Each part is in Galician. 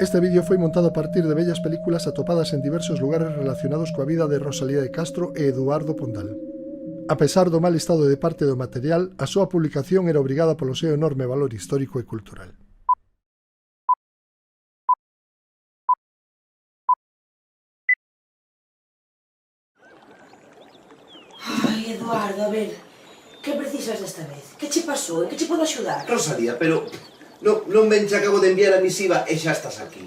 Este vídeo foi montado a partir de vellas películas atopadas en diversos lugares relacionados coa vida de Rosalía de Castro e Eduardo Pondal. A pesar do mal estado de parte do material, a súa publicación era obrigada polo seu enorme valor histórico e cultural. Ai, Eduardo, a ver, que precisas desta vez? Que che pasou? En que che podo axudar? Rosalía, pero non ven que acabo de enviar a misiva e xa estás aquí.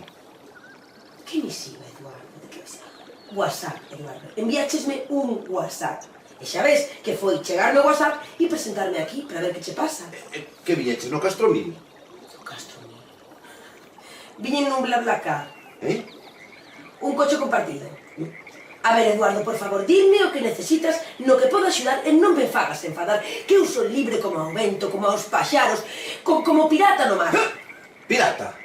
Que misiva, Eduardo? De que misiva? WhatsApp, Eduardo. Enviáchesme un WhatsApp. E xa ves que foi chegarme ao WhatsApp e presentarme aquí para ver que che pasa. Que viñeches no Castromil? O Castro mío. Viñen nun BlaBlaCar. Eh? Un coche compartido. A ver, Eduardo, por favor, dime o que necesitas, no que podo axudar e non me fagas enfadar, que eu son libre como ao vento, como aos paxaros, como pirata no mar. Pirata?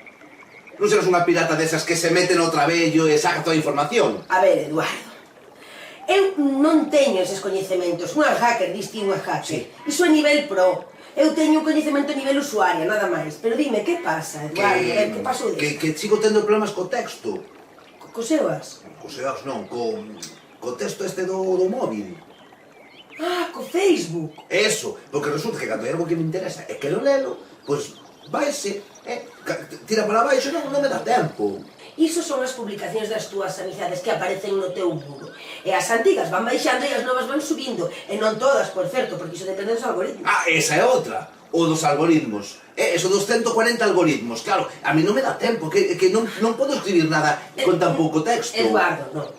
Non serás unha pirata desas que se meten ao traballo e saca toda a información? A ver, Eduardo, eu non teño eses coñecementos. Unha hacker, diste unha hacker. Sí. Iso é nivel pro. Eu teño un coñecemento a nivel usuario, nada máis. Pero dime, que pasa, Eduardo? A ver, que pasou disso? Que sigo tendo problemas co texto. Coseoas? Co seos non, co texto este do móvil. Ah, co Facebook. Eso, porque resulta que cando hai algo que me interesa e quero lelo, pois vaise, tira para baixo, non me dá tempo. Iso son as publicacións das túas amizades que aparecen no teu muro. E as antigas van baixando e as novas van subindo. E non todas, por certo, porque iso depende dos algoritmos. Ah, esa é outra. O dos algoritmos. Eso dos 140 algoritmos. Claro, a mí non me dá tempo, que non podo escribir nada con tan pouco texto. Eduardo, non.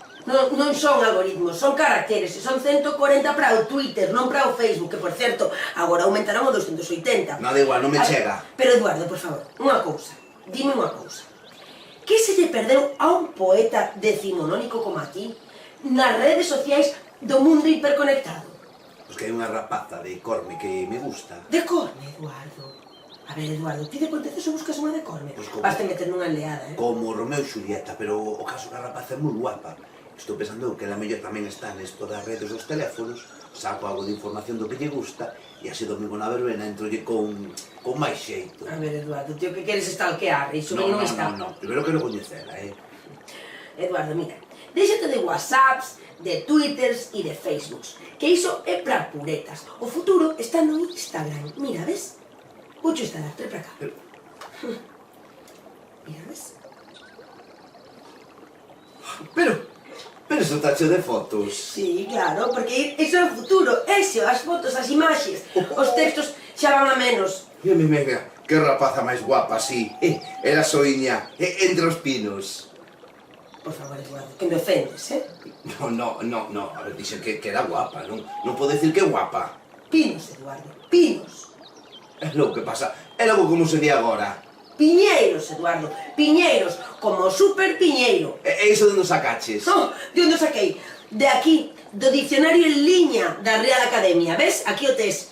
Non son algoritmos, son caracteres. E son 140 para o Twitter, non para o Facebook, que, por certo, agora aumentaron o 280. Nada igual, non me chega. Pero, Eduardo, por favor, unha cousa. Dime unha cousa. Que se lle perdeu a un poeta decimonónico como a ti nas redes sociais do mundo hiperconectado? Pois que hai unha rapaza de Corme que me gusta. De Corme, Eduardo. A ver, Eduardo, ti de contexto buscas unha de Corme? Pois como- Vaste meter nunha leada, Como Romeo e Xulieta, pero o caso que a rapaza é moi guapa. Estou pensando que a mellor tamén está nesto das redes dos teléfonos, saco algo de información do que lle gusta e así domingo na verbena entrolle con máis xeito. A ver, Eduardo, tío, que queres stalkear? Iso non está. Non. Primeiro quero coñecela, Eduardo, mira, déxate de WhatsApps, de Twitters e de Facebooks, que iso é para puretas. O futuro está no Instagram. Mira, ves? Voucho instalar, trae para cá. Mira, ves? Pero iso está cheo de fotos. Sí, claro, porque iso é o futuro. Ese, as fotos, as imaxes, os textos xa van a menos. Mira, que rapaza máis guapa, así. Era soiña, entre os pinos. Por favor, Eduardo, que me ofendes, eh? No, a ver, dixen que era guapa, non podo decir que é guapa. Pinos, Eduardo, pinos. É lo que pasa, é logo como sería agora. Piñeiros, Eduardo, piñeiros, como super piñeiro. E iso de nos sacaches? Oh, de onde saquei? De aquí, do dicionario en liña da Real Academia, ves? Aquí o tes.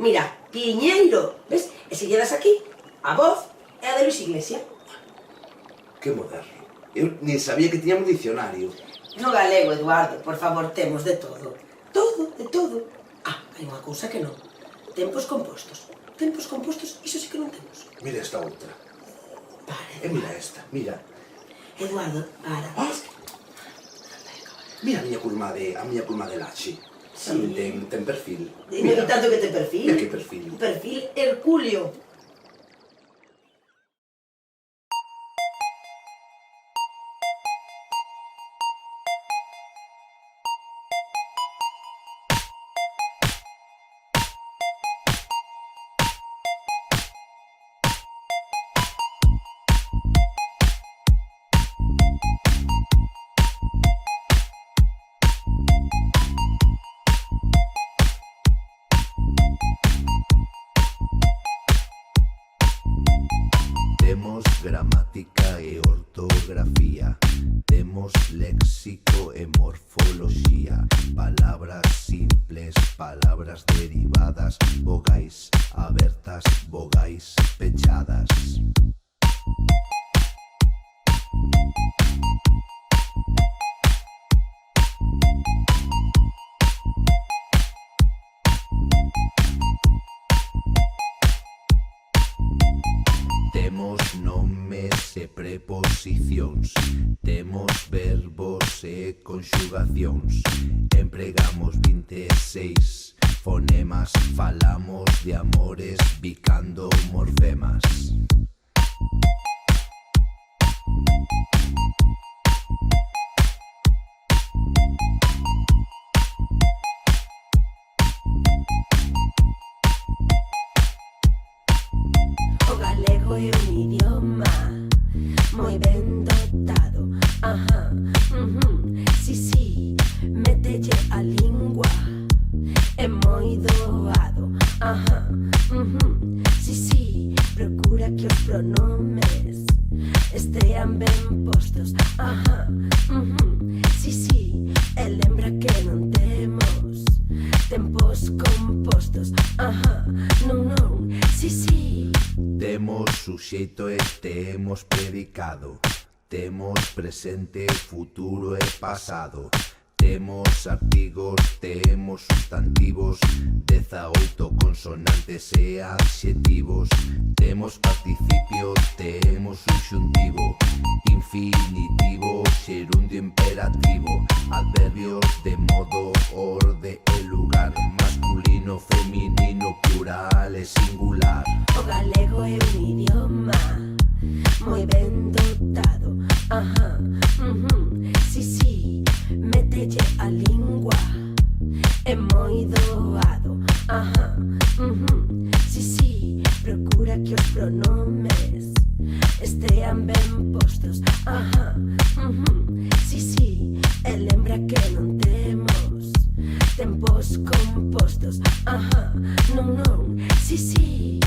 Mira, piñeiro, ves? E se lle das aquí, a voz é a de Luis Iglesia. Que moderno. Eu nin sabía que tiñamos diccionario. No galego, Eduardo, por favor, temos de todo. Todo, de todo. Ah, hai unha cousa que non. Tempos compostos. Tempos compostos, iso sí que non temos. Mira esta outra. Para, E mira esta, mira. Eduardo, para. Ah. Mira a miña curma de Laxe. Sí. Tamén ten perfil. Dime tanto que te perfil. Mira que perfil. Perfil Herculio. Temos gramática e ortografía, temos léxico e morfoloxía, palabras simples, palabras derivadas, vogais abertas, vogais pechadas. Temos nomes e preposicións, temos verbos e conxugacións. Empregamos 26 fonemas, falamos de amores bicando morfemas. O galego é un idioma moi ben dotado. Ajá, sí, mételle a lingua, é moi doado. Ajá, sí, procura que os pronomes estean ben postos. Ajá, sí, e lembra que non temos tempos compostos. Ajá, non, sí. Temos suxeito e temos predicado, temos presente, futuro e pasado. Temos artigos, temos sustantivos, 18 consonantes e adxetivos. Temos participio, temos subxuntivo, infinitivo, xerundio imperativo, adverbios de modo, orde e lugar, masculino, feminino, plural e singular. O galego é un idioma moi ben dotado. Ajá, sí, mételle a lingua, é moi doado. Ajá, sí, procura que os pronomes estean ben postos. Ajá, sí, e lembra que non temos tempos compostos. Ajá, non, sí.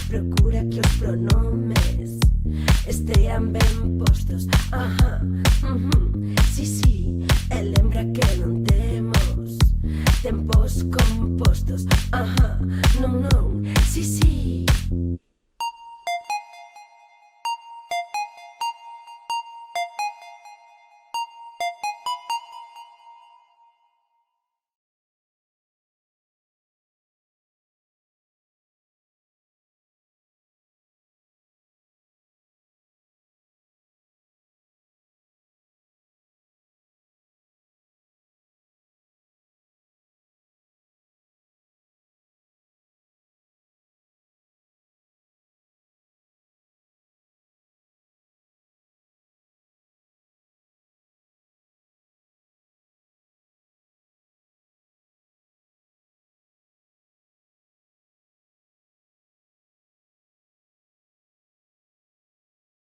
Procura que os pronomes estean ben postos. Ajá, sí, e lembra que non temos tempos compostos. Ajá, non, sí.